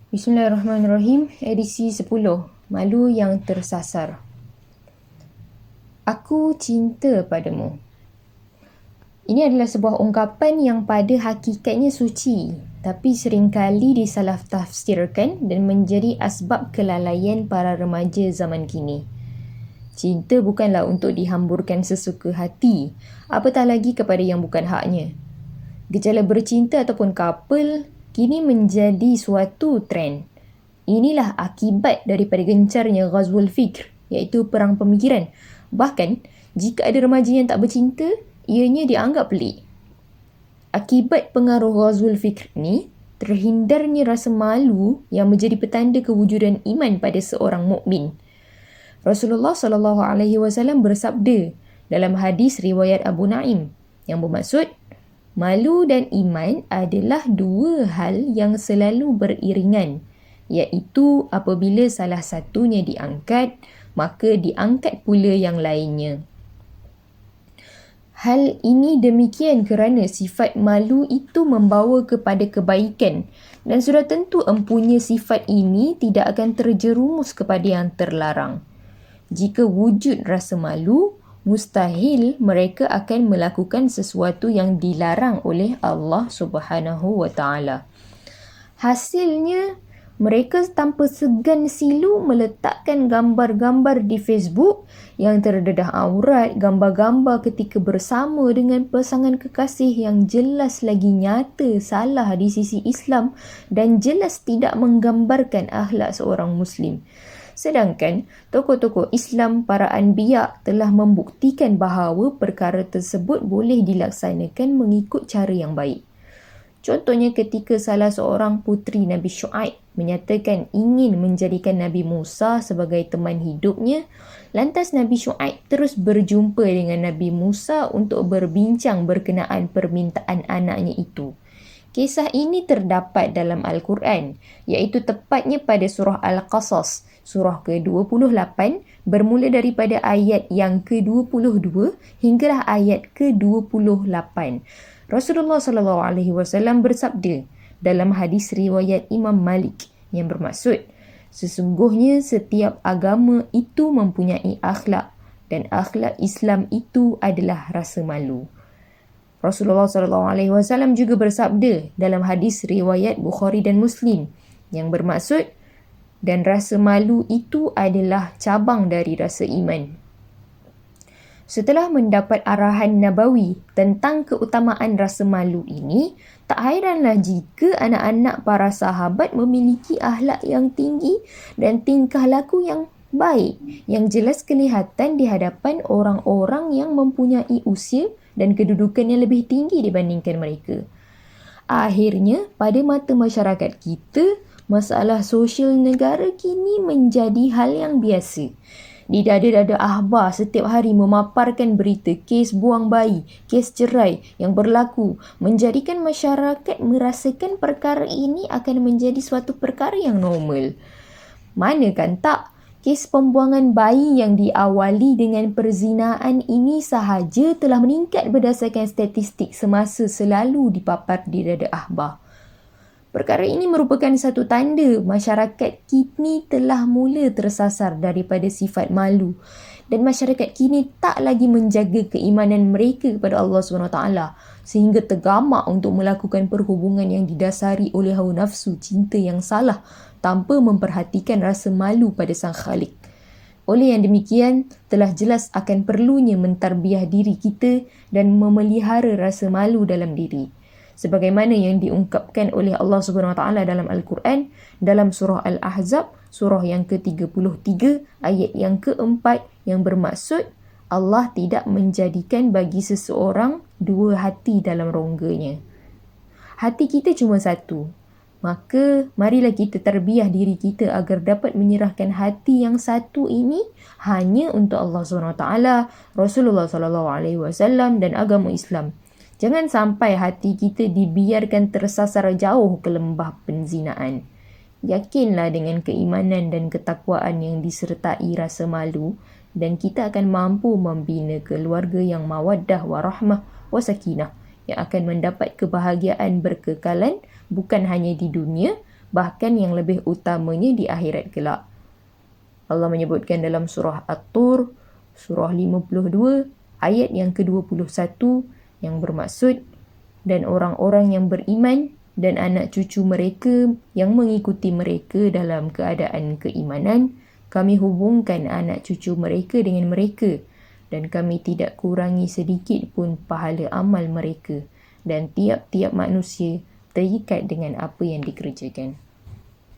Bismillahirrahmanirrahim. Edisi 10. Malu yang tersasar. Aku cinta padamu. Ini adalah sebuah ungkapan yang pada hakikatnya suci, tapi seringkali disalah tafsirkan dan menjadi asbab kelalaian para remaja zaman kini. Cinta bukanlah untuk dihamburkan sesuka hati, apatah lagi kepada yang bukan haknya. Gejala bercinta ataupun couple kini menjadi suatu trend. Inilah akibat daripada gencarnya Ghazwul Fikr, iaitu perang pemikiran. Bahkan, jika ada remaja yang tak bercinta, ianya dianggap pelik. Akibat pengaruh Ghazwul Fikr ni, terhindarnya rasa malu yang menjadi petanda kewujudan iman pada seorang mukmin. Rasulullah SAW bersabda dalam hadis riwayat Abu Naim yang bermaksud, malu dan iman adalah dua hal yang selalu beriringan, iaitu apabila salah satunya diangkat, maka diangkat pula yang lainnya. Hal ini demikian kerana sifat malu itu membawa kepada kebaikan dan sudah tentu empunya sifat ini tidak akan terjerumus kepada yang terlarang. Jika wujud rasa malu, mustahil mereka akan melakukan sesuatu yang dilarang oleh Allah Subhanahu wa Ta'ala. Hasilnya, mereka tanpa segan silu meletakkan gambar-gambar di Facebook yang terdedah aurat, gambar-gambar ketika bersama dengan pasangan kekasih yang jelas lagi nyata salah di sisi Islam dan jelas tidak menggambarkan akhlak seorang Muslim. Sedangkan tokoh-tokoh Islam para anbiya telah membuktikan bahawa perkara tersebut boleh dilaksanakan mengikut cara yang baik. Contohnya ketika salah seorang puteri Nabi Syuaib menyatakan ingin menjadikan Nabi Musa sebagai teman hidupnya, lantas Nabi Syuaib terus berjumpa dengan Nabi Musa untuk berbincang berkenaan permintaan anaknya itu. Kisah ini terdapat dalam Al-Quran, iaitu tepatnya pada surah Al-Qasas, surah ke-28, bermula daripada ayat yang ke-22 hinggalah ayat ke-28. Rasulullah SAW bersabda dalam hadis riwayat Imam Malik yang bermaksud, sesungguhnya setiap agama itu mempunyai akhlak dan akhlak Islam itu adalah rasa malu. Rasulullah SAW juga bersabda dalam hadis riwayat Bukhari dan Muslim yang bermaksud, dan rasa malu itu adalah cabang dari rasa iman. Setelah mendapat arahan Nabawi tentang keutamaan rasa malu ini, tak hairanlah jika anak-anak para sahabat memiliki akhlak yang tinggi dan tingkah laku yang baik, yang jelas kelihatan di hadapan orang-orang yang mempunyai usia dan kedudukan yang lebih tinggi dibandingkan mereka. Akhirnya, pada mata masyarakat kita, masalah sosial negara kini menjadi hal yang biasa. Di dada-dada akhbar setiap hari memaparkan berita kes buang bayi, kes cerai yang berlaku, menjadikan masyarakat merasakan perkara ini akan menjadi suatu perkara yang normal. Manakan tak, kes pembuangan bayi yang diawali dengan perzinaan ini sahaja telah meningkat berdasarkan statistik semasa selalu dipapar di dada akhbar. Perkara ini merupakan satu tanda masyarakat kini telah mula tersasar daripada sifat malu dan masyarakat kini tak lagi menjaga keimanan mereka kepada Allah SWT sehingga tergamak untuk melakukan perhubungan yang didasari oleh hawa nafsu cinta yang salah tanpa memperhatikan rasa malu pada Sang Khalik. Oleh yang demikian, telah jelas akan perlunya mentarbiah diri kita dan memelihara rasa malu dalam diri. Sebagaimana yang diungkapkan oleh Allah SWT dalam Al-Quran, dalam surah Al-Ahzab, surah yang ke-33, ayat yang ke-4, yang bermaksud, Allah tidak menjadikan bagi seseorang dua hati dalam rongganya. Hati kita cuma satu. Maka, marilah kita terbiah diri kita agar dapat menyerahkan hati yang satu ini hanya untuk Allah SWT, Rasulullah SAW dan agama Islam. Jangan sampai hati kita dibiarkan tersasar jauh ke lembah penzinaan. Yakinlah dengan keimanan dan ketakwaan yang disertai rasa malu dan kita akan mampu membina keluarga yang mawaddah warahmah wasakinah yang akan mendapat kebahagiaan berkekalan bukan hanya di dunia bahkan yang lebih utamanya di akhirat kelak. Allah menyebutkan dalam surah At-Tur, surah 52, ayat yang ke-21 yang bermaksud, dan orang-orang yang beriman dan anak cucu mereka yang mengikuti mereka dalam keadaan keimanan, kami hubungkan anak cucu mereka dengan mereka dan kami tidak kurangi sedikit pun pahala amal mereka dan tiap-tiap manusia terikat dengan apa yang dikerjakan.